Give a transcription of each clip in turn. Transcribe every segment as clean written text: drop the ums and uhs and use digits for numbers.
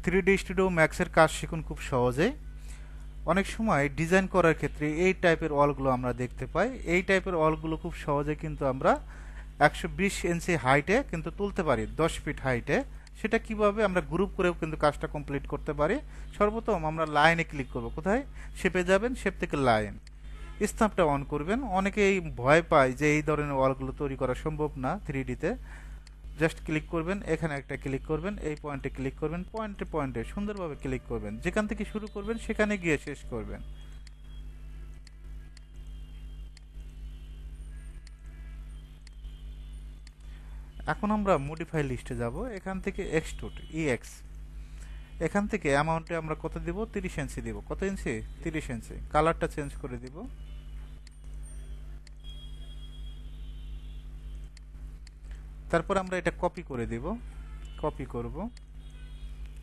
3D studio ম্যাক্সের কাজ শিখুন খুব সহজেই। অনেক সময় ডিজাইন করার ক্ষেত্রে এই টাইপের ওয়ালগুলো আমরা দেখতে পাই। এই টাইপের ওয়ালগুলো খুব সহজে কিন্তু আমরা 120 ইঞ্চি হাইটে কিন্তু তুলতে পারি, 10 ফিট হাইটে। সেটা কিভাবে আমরা গ্রুপ করেও কিন্তু কাজটা কমপ্লিট করতে পারি। সর্বপ্রথম আমরা লাইনে ক্লিক করব। কোথায়? শেপে যাবেন, শেপ থেকে লাইন, স্ন্যাপটা অন করবেন। অনেকেই ভয় পায় যে এই ধরনের ওয়ালগুলো তৈরি করা সম্ভব না 3Dতে। জাস্ট ক্লিক করবেন, এখানে একটা ক্লিক করবেন, এই পয়েন্টে ক্লিক করবেন, পয়েন্টে পয়েন্টে সুন্দরভাবে ক্লিক করবেন। যেখান থেকে শুরু করবেন সেখানে গিয়ে শেষ করবেন। এখন আমরা মডিফাই লিস্টে যাব। এখান থেকে এক্সট্রুড EX, এখান থেকে অ্যামাউন্টে আমরা কত দিব? 30 ইঞ্চি দিব। কত ইঞ্চি? 30 ইঞ্চি। কালারটা চেঞ্জ করে দিব। তারপর আমরা এটা কপি করে দিব। কপি করব।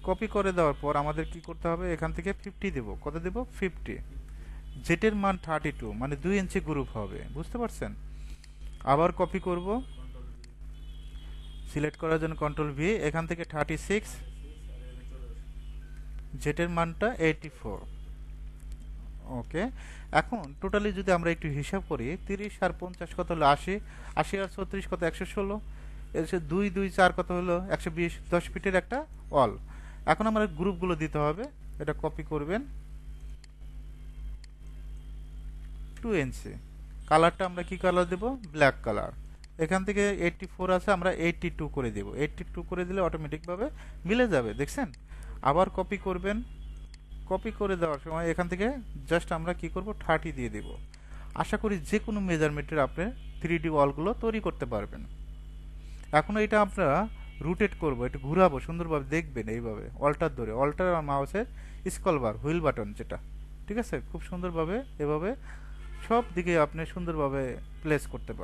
কপি করে দেওয়ার পর আমাদের কি করতে হবে? এখান থেকে 50 দেব। কত দেব? 50। জেটের মান 32, মানে 2 ইঞ্চি গ্রুপ হবে। বুঝতে পারছেন? আবার কপি করব। সিলেক্ট করার জন্য কন্ট্রোল ভি, এখান থেকে 36, জেটের মানটা 84। ওকে। এখন টোটালি যদি আমরা একটু হিসাব করি, 30 আর 50 কত হলো? 80। 80 আর 36 কত? 116। এসে 2 2 4 কত হলো? 120। 10 ফিটের একটা ওয়াল। এখন আমরা গ্রুপগুলো দিতে হবে। এটা কপি করবেন। 2 ইঞ্চি। কালারটা আমরা কি কালার দেব? Black colour. এখান থেকে 84 আছে, আমরা 82 করে দেব। 82 করে দিলে অটোমেটিকভাবে মিলে যাবে। দেখছেন? আবার কপি করবেন। কপি করে দেওয়ার সময় এখান থেকে জাস্ট আমরা কি করব? 30 দিয়ে দেব। আশা করি যে কোনো মেজারমেন্টের আপনি 3D ওয়ালগুলো তৈরি করতে পারবেন। এখন এটা আপনারা রোটেট করব, একটু ঘুরাবো, সুন্দরভাবে দেখবেন এইভাবে অল্টার ধরে। অল্টার আর মাউসের স্ক্রল বার, হুইল বাটন যেটা, ঠিক আছে? খুব সুন্দরভাবে এভাবে সব দিকে আপনি সুন্দরভাবে প্লেস করতে পারবেন।